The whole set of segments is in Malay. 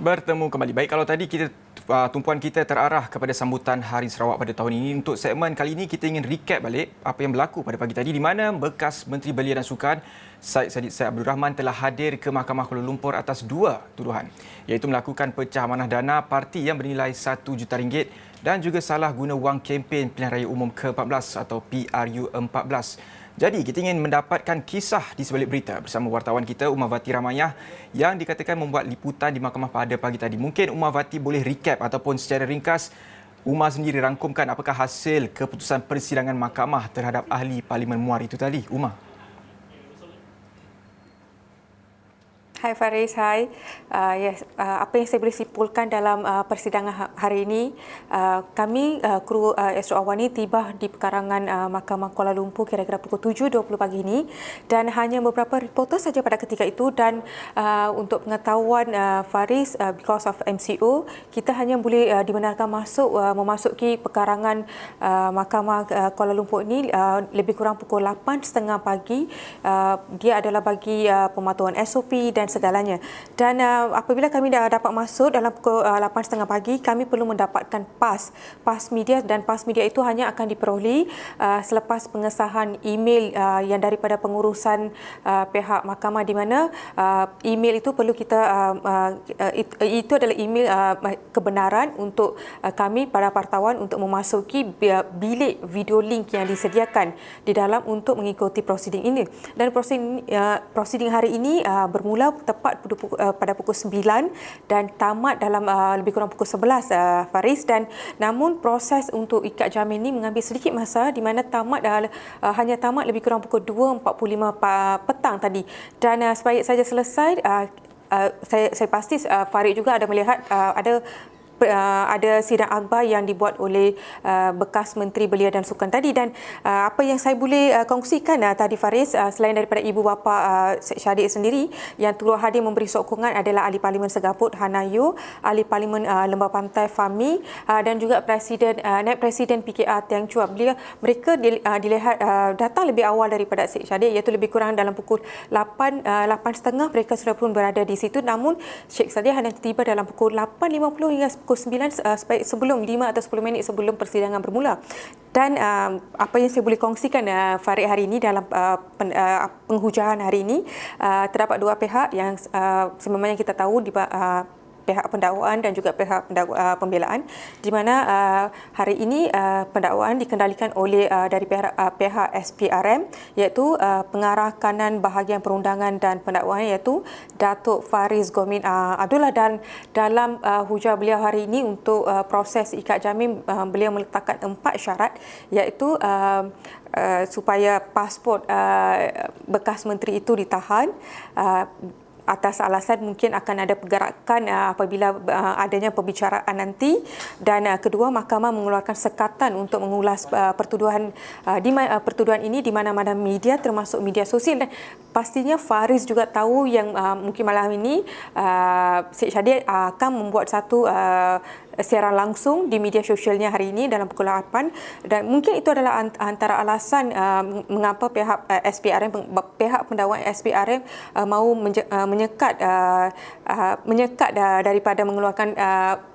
bertemu kembali. Baik, kalau tadi tumpuan kita terarah kepada sambutan Hari Sarawak pada tahun ini, untuk segmen kali ini kita ingin recap balik apa yang berlaku pada pagi tadi di mana bekas Menteri Belia dan Sukan Syed Abdul Rahman telah hadir ke Mahkamah Kuala Lumpur atas dua tuduhan, iaitu melakukan pecah amanah dana parti yang bernilai RM1 juta dan juga salah guna wang kempen pilihan raya umum ke-14 atau PRU14. Jadi, kita ingin mendapatkan kisah di sebalik berita bersama wartawan kita Umar Vati Ramayah yang dikatakan membuat liputan di mahkamah pada pagi tadi. Mungkin Umar Vati boleh recap ataupun secara ringkas Umar sendiri rangkumkan apakah hasil keputusan persidangan mahkamah terhadap ahli Parlimen Muar itu tadi. Umar. Hai Faris, hai. Apa yang saya boleh simpulkan dalam persidangan hari ini, kami kru Astro Awani tiba di pekarangan Mahkamah Kuala Lumpur kira-kira pukul 7.20 pagi ini dan hanya beberapa reporter saja pada ketika itu dan untuk pengetahuan Faris, because of MCO, kita hanya boleh dibenarkan memasuki pekarangan Mahkamah Kuala Lumpur ini lebih kurang pukul 8.30 pagi. Dia adalah bagi pematuhan SOP dan segalanya. Dan apabila kami dah dapat masuk dalam pukul 8.30 pagi, kami perlu mendapatkan pas media dan pas media itu hanya akan diperoleh selepas pengesahan email yang daripada pengurusan pihak mahkamah, di mana email itu perlu kita itu adalah email kebenaran untuk kami para wartawan untuk memasuki bilik video link yang disediakan di dalam untuk mengikuti prosiding ini. Dan prosiding hari ini bermula tepat pada pukul 9 dan tamat dalam lebih kurang pukul 11, Faris. Dan namun proses untuk ikat jamin ini mengambil sedikit masa, di mana hanya tamat lebih kurang pukul 2.45 petang tadi. Dan sebaik saja selesai, saya pasti Farid juga ada melihat ada sidang akhbar yang dibuat oleh bekas Menteri Belia dan Sukan tadi. Dan apa yang saya boleh kongsikan tadi Faris, selain daripada ibu bapa Syed Syadik sendiri, yang turut hadir memberi sokongan adalah Ahli Parlimen Segaput Hanayo, Ahli Parlimen Lembah Pantai Fahmi dan juga Naib Presiden PKR Tiang Chua. Mereka dilihat datang lebih awal daripada Syed Syadik, iaitu lebih kurang dalam pukul 8.30 mereka sudah pun berada di situ. Namun Syed Syadik hanya tiba dalam pukul 8.50 hingga pukul 9 sebelum 5 atau 10 minit sebelum persidangan bermula. Dan apa yang saya boleh kongsikan Farid hari ini dalam penghujahan hari ini, terdapat dua pihak yang sememangnya kita tahu pihak pendakwaan dan juga pihak pembelaan, di mana hari ini pendakwaan dikendalikan oleh dari pihak SPRM, iaitu pengarah kanan bahagian perundangan dan pendakwaan, iaitu Datuk Faris Gomin Abdullah. Dan dalam hujah beliau hari ini untuk proses ikat jamin, beliau meletakkan 4 syarat, iaitu supaya pasport bekas menteri itu ditahan atas alasan mungkin akan ada pergerakan apabila adanya perbicaraan nanti. Dan kedua, mahkamah mengeluarkan sekatan untuk mengulas pertuduhan ini di mana-mana media, termasuk media sosial. Dan pastinya Faris juga tahu yang mungkin malam ini Syed Syadik akan membuat satu siaran langsung di media sosialnya hari ini dalam pukul 8, dan mungkin itu adalah antara alasan mengapa pihak SPRM, pihak pendakwaan SPRM mahu menyekat daripada mengeluarkan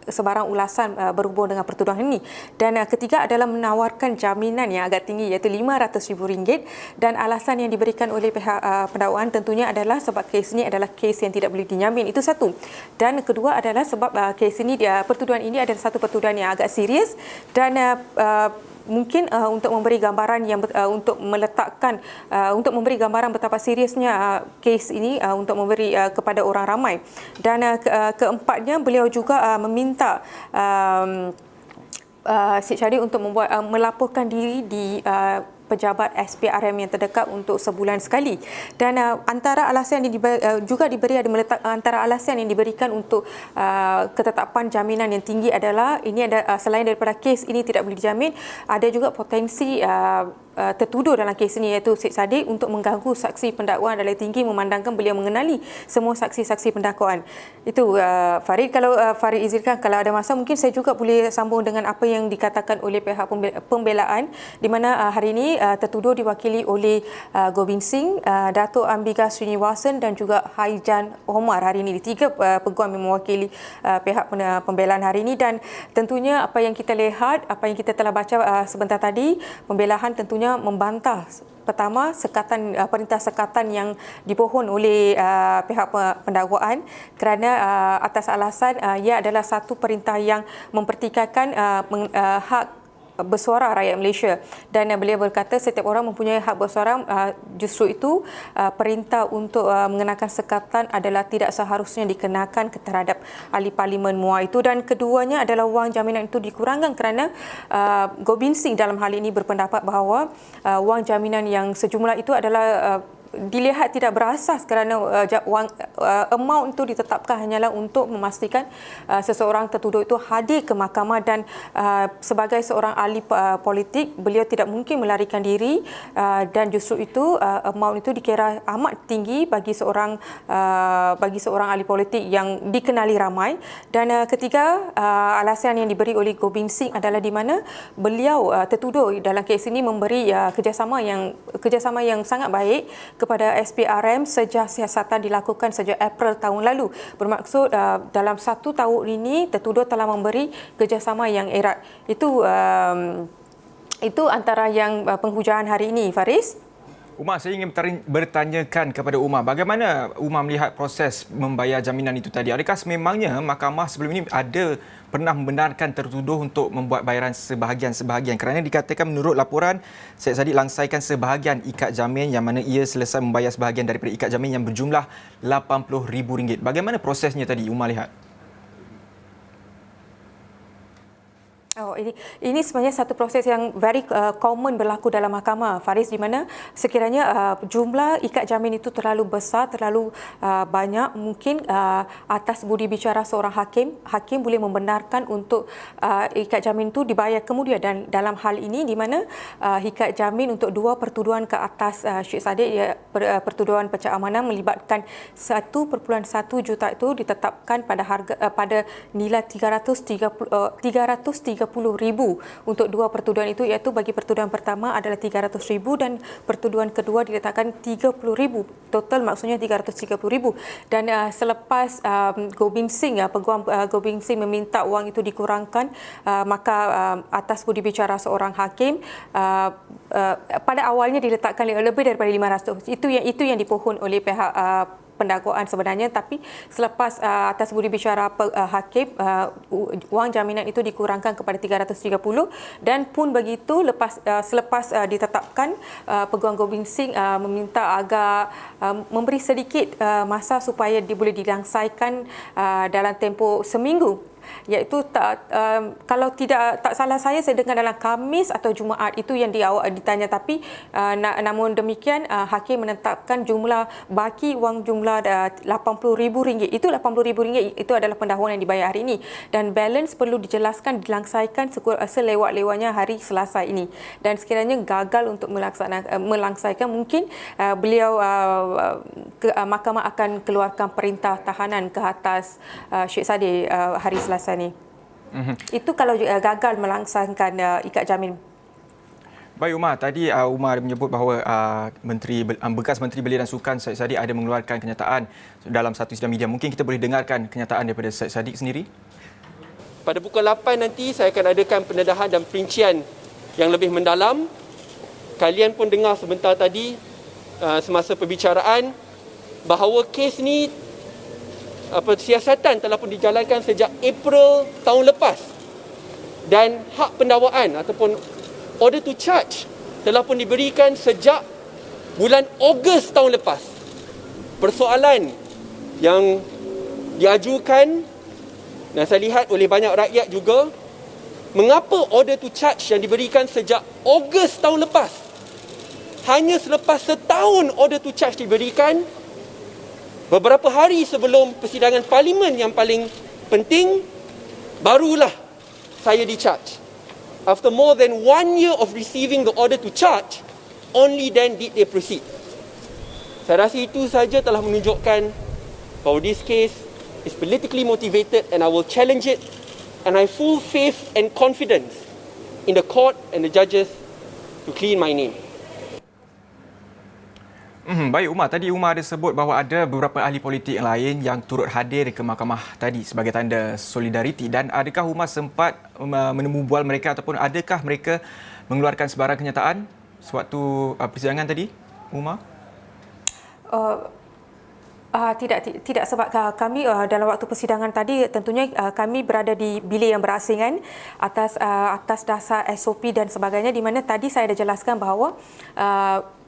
sebarang ulasan berhubung dengan pertuduhan ini. Dan ketiga adalah menawarkan jaminan yang agak tinggi, iaitu RM500,000, dan alasan yang diberikan oleh pihak pendakwaan tentunya adalah sebab kes ini adalah kes yang tidak boleh dinyamin. Itu satu. Dan kedua adalah sebab kes ini, pertuduhan ini adalah satu pertuduhan yang agak serius, dan mungkin untuk memberi gambaran untuk memberi gambaran betapa seriusnya kes ini untuk memberi kepada orang ramai. Dan keempatnya, beliau juga meminta Syed Syadik untuk melaporkan diri di pejabat SPRM yang terdekat untuk sebulan sekali. Dan antara alasan yang antara alasan yang diberikan untuk ketetapan jaminan yang tinggi adalah selain daripada kes ini tidak boleh dijamin, ada juga potensi tertuduh dalam kes ini, iaitu Syed Syadik, untuk mengganggu saksi pendakwaan adalah tinggi, memandangkan beliau mengenali semua saksi-saksi pendakwaan. Itu Farid. Kalau Farid izinkan, kalau ada masa mungkin saya juga boleh sambung dengan apa yang dikatakan oleh pihak pembelaan, di mana hari ini tertuduh diwakili oleh Gobind Singh, Datuk Ambiga Srinivasan dan juga Haijan Omar hari ini. Tiga peguam yang mewakili pihak pembelaan hari ini, dan tentunya apa yang kita lihat, apa yang kita telah baca sebentar tadi, pembelahan tentunya membantah pertama perintah sekatan yang dipohon oleh pihak pendakwaan kerana atas alasan ia adalah satu perintah yang mempertikaikan hak bersuara rakyat Malaysia, dan beliau berkata setiap orang mempunyai hak bersuara. Justru itu perintah untuk mengenakan sekatan adalah tidak seharusnya dikenakan terhadap ahli parlimen MUA itu. Dan keduanya adalah wang jaminan itu dikurangkan kerana Gobind Singh dalam hal ini berpendapat bahawa wang jaminan yang sejumlah itu adalah dilihat tidak berasas kerana amount itu ditetapkan hanyalah untuk memastikan seseorang tertuduh itu hadir ke mahkamah, dan sebagai seorang ahli politik beliau tidak mungkin melarikan diri, dan justru itu amount itu dikira amat tinggi bagi seorang ahli politik yang dikenali ramai. Dan ketiga, alasan yang diberi oleh Gobind Singh adalah di mana beliau tertuduh dalam kes ini memberi kerjasama yang sangat baik kepada SPRM sejak siasatan dilakukan sejak April tahun lalu. Bermaksud dalam 1 tahun ini tertuduh telah memberi kerjasama yang erat. Itu antara yang penghujaan hari ini, Faris. Umar, saya ingin bertanyakan kepada Umar, bagaimana Umar melihat proses membayar jaminan itu tadi? Adakah sememangnya mahkamah sebelum ini pernah membenarkan tertuduh untuk membuat bayaran sebahagian? Kerana dikatakan menurut laporan, Syed Saddiq langsaikan sebahagian ikat jamin yang mana ia selesai membayar sebahagian daripada ikat jamin yang berjumlah RM80,000. Bagaimana prosesnya tadi Umar lihat? Ini sebenarnya satu proses yang very common berlaku dalam mahkamah, Faris, di mana sekiranya jumlah ikat jamin itu terlalu besar, terlalu banyak, mungkin atas budi bicara seorang hakim boleh membenarkan untuk ikat jamin itu dibayar kemudian. Dan dalam hal ini di mana ikat jamin untuk 2 pertuduhan ke atas Syed Saddiq, pertuduhan pecah amanah melibatkan 1.1 juta itu ditetapkan pada nilai 330,000 untuk 2 pertuduhan itu, iaitu bagi pertuduhan pertama adalah 300,000 dan pertuduhan kedua diletakkan 30,000. Total maksudnya 330,000. Dan selepas Gobind Singh, peguam Gobind Singh meminta wang itu dikurangkan, maka atas budi bicara seorang hakim, pada awalnya diletakkan lebih daripada 500. Itu yang dipohon oleh pihak pendakwaan sebenarnya, tapi selepas atas budi bicara hakim, wang jaminan itu dikurangkan kepada 330, dan pun begitu selepas ditetapkan, peguam Gobind Singh meminta agar memberi sedikit masa supaya boleh dilangsaikan dalam tempoh seminggu. Iaitu kalau tak salah saya dengar dalam Khamis atau Jumaat, itu yang ditanya, tapi namun demikian hakim menetapkan jumlah baki wang jumlah RM80,000. Itu RM80,000 itu adalah pendahuluan yang dibayar hari ini, dan balance perlu dijelaskan dilangsaikan selewat-lewatnya hari Selasa ini. Dan sekiranya gagal untuk melangsaikan, mungkin beliau mahkamah akan keluarkan perintah tahanan ke atas Syed Saddiq hari Selasa ni. Itu kalau gagal melangsangkan ikat jamin. Baik Umar, tadi Umar menyebut bahawa bekas Menteri Belia dan Sukan Syed Saddiq ada mengeluarkan kenyataan dalam satu sidang media. Mungkin kita boleh dengarkan kenyataan daripada Syed Saddiq sendiri. Pada pukul 8 nanti saya akan adakan pendedahan dan perincian yang lebih mendalam. Kalian pun dengar sebentar tadi semasa perbicaraan bahawa kes ni siasatan telah pun dijalankan sejak April tahun lepas, dan hak pendakwaan ataupun order to charge telah pun diberikan sejak bulan Ogos tahun lepas. Persoalan yang diajukan dan saya lihat oleh banyak rakyat juga, mengapa order to charge yang diberikan sejak Ogos tahun lepas, hanya selepas setahun order to charge diberikan, beberapa hari sebelum persidangan parlimen yang paling penting, barulah saya di-charge. After more than 1 year of receiving the order to charge, only then did they proceed. Saya rasa itu saja telah menunjukkan bahawa this case is politically motivated, and I will challenge it, and I have full faith and confidence in the court and the judges to clean my name. Baik Umar, tadi Umar ada sebut bahawa ada beberapa ahli politik yang lain yang turut hadir ke mahkamah tadi sebagai tanda solidariti, dan adakah Umar sempat menemu bual mereka ataupun adakah mereka mengeluarkan sebarang kenyataan sewaktu persidangan tadi, Umar? Tidak sebab kami dalam waktu persidangan tadi tentunya kami berada di bilik yang berasingan atas dasar SOP dan sebagainya, di mana tadi saya ada jelaskan bahawa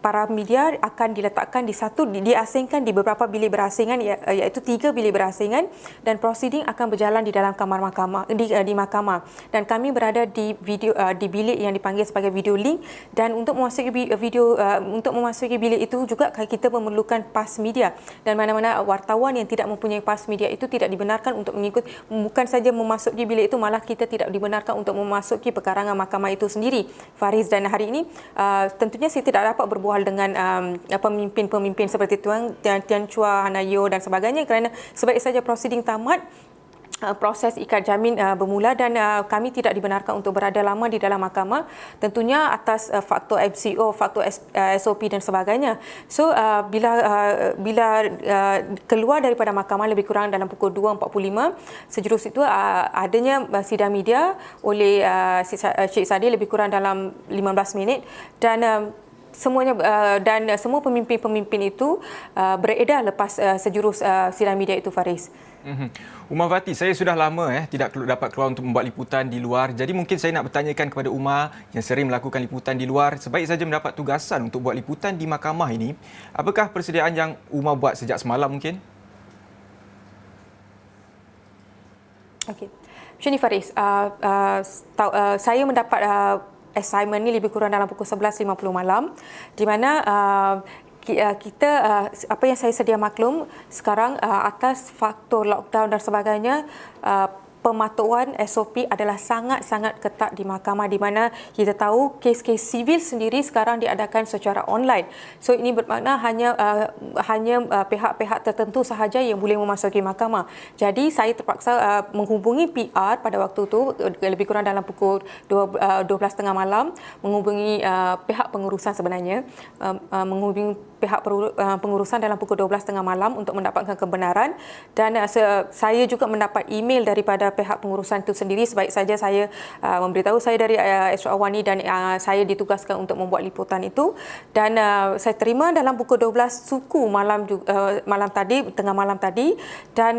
para media akan diletakkan diasingkan di beberapa bilik berasingan, iaitu 3 bilik berasingan, dan prosiding akan berjalan di dalam kamar mahkamah di mahkamah, dan kami berada di bilik yang dipanggil sebagai video link, dan untuk memasuki bilik itu juga kita memerlukan pas media, dan mana-mana wartawan yang tidak mempunyai pas media itu tidak dibenarkan untuk mengikut, bukan saja memasuki bilik itu, malah kita tidak dibenarkan untuk memasuki pekarangan mahkamah itu sendiri, Faris. Dan hari ini tentunya saya tidak dapat berbual dengan pemimpin-pemimpin seperti Tian Chua, Hanayo dan sebagainya, kerana sebaik saja prosiding tamat, proses ikat jamin bermula, dan kami tidak dibenarkan untuk berada lama di dalam mahkamah, tentunya atas faktor MCO, faktor SOP dan sebagainya. So bila keluar daripada mahkamah lebih kurang dalam pukul 2.45, sejurus itu adanya sidang media oleh Syed Saddiq lebih kurang dalam 15 minit, dan semuanya dan semua pemimpin-pemimpin itu beredar lepas sejurus sidang media itu, Faris. Umar Wati, saya sudah lama tidak dapat keluar untuk membuat liputan di luar. Jadi mungkin saya nak bertanyakan kepada Umar yang sering melakukan liputan di luar, sebaik saja mendapat tugasan untuk buat liputan di mahkamah ini, apakah persediaan yang Umar buat sejak semalam mungkin? Okey. Macam ni, Faris. Saya mendapat assignment ni lebih kurang dalam pukul 11.50 malam, di mana kita apa yang saya sedia maklum sekarang, atas faktor lockdown dan sebagainya, pematuan SOP adalah sangat-sangat ketat di mahkamah, di mana kita tahu kes-kes sivil sendiri sekarang diadakan secara online. So ini bermakna hanya pihak-pihak tertentu sahaja yang boleh memasuki mahkamah. Jadi saya terpaksa menghubungi PR pada waktu itu lebih kurang dalam pukul 12.30 malam, menghubungi pihak pengurusan sebenarnya, menghubungi pihak pengurusan dalam pukul 12.30 malam untuk mendapatkan kebenaran, dan saya juga mendapat email daripada pihak pengurusan itu sendiri, sebaik saja saya memberitahu saya dari Astro Awani dan saya ditugaskan untuk membuat liputan itu, dan saya terima dalam pukul 12 suku malam tadi, tengah malam tadi, dan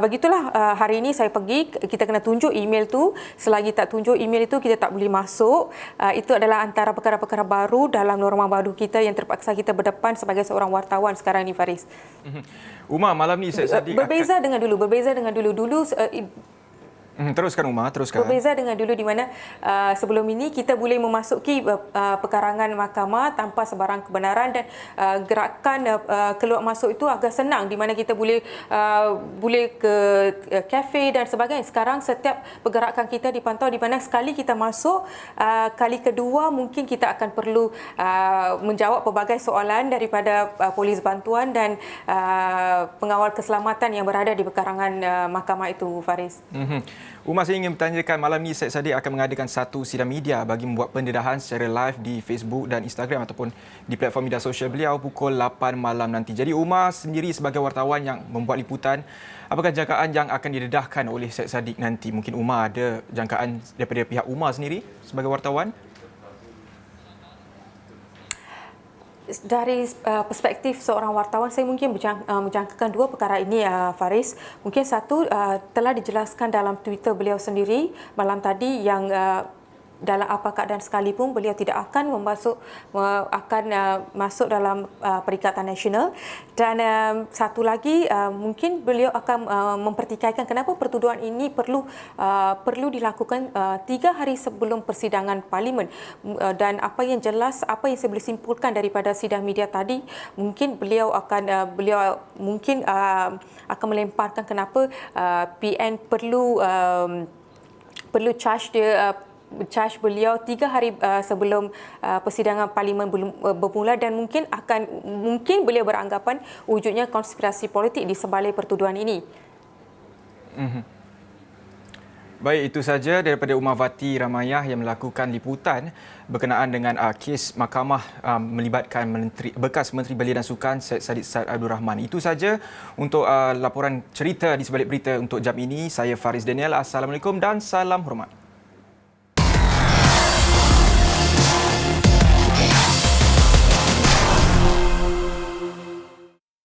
begitulah hari ini saya pergi, kita kena tunjuk email tu, selagi tak tunjuk email itu kita tak boleh masuk. Itu adalah antara perkara-perkara baru dalam norma baru kita yang terpaksa kita berdepan sebagai seorang wartawan sekarang ni, Faris. Umar, malam ni Syed Saddiq berbeza dengan dulu. Teruskan Umar, teruskan. Berbeza dengan dulu, di mana sebelum ini kita boleh memasuki pekarangan mahkamah tanpa sebarang kebenaran, dan gerakan keluar masuk itu agak senang, di mana kita boleh ke kafe dan sebagainya. Sekarang setiap pergerakan kita dipantau, di mana sekali kita masuk, kali kedua mungkin kita akan perlu menjawab pelbagai soalan daripada polis bantuan dan pengawal keselamatan yang berada di pekarangan mahkamah itu, Faris. Umar, saya ingin bertanyakan, malam ni Syed Saddiq akan mengadakan satu sidang media bagi membuat pendedahan secara live di Facebook dan Instagram ataupun di platform media sosial beliau pukul 8 malam nanti. Jadi Umar sendiri sebagai wartawan yang membuat liputan, apakah jangkaan yang akan didedahkan oleh Syed Saddiq nanti? Mungkin Umar ada jangkaan daripada pihak Umar sendiri sebagai wartawan? Dari perspektif seorang wartawan, saya mungkin menjangkakan dua perkara ini, Faris. Mungkin satu telah dijelaskan dalam Twitter beliau sendiri malam tadi, yang dalam apa keadaan sekalipun beliau tidak akan masuk dalam Perikatan Nasional. Dan satu lagi, mungkin beliau akan mempertikaikan kenapa pertuduhan ini perlu dilakukan 3 hari sebelum persidangan Parlimen, dan apa yang jelas, apa yang saya boleh simpulkan daripada sidang media tadi, mungkin beliau akan melemparkan kenapa PN perlu charge beliau 3 hari sebelum persidangan Parlimen bermula, dan mungkin beliau beranggapan wujudnya konspirasi politik di sebalik pertuduhan ini. Baik, itu saja daripada Umavati Ramayah yang melakukan liputan berkenaan dengan kes mahkamah melibatkan bekas Menteri Belia dan Sukan Syed Saddiq Said Abdul Rahman. Itu saja untuk laporan cerita di sebalik berita untuk jam ini. Saya Faris Daniel. Assalamualaikum dan salam hormat.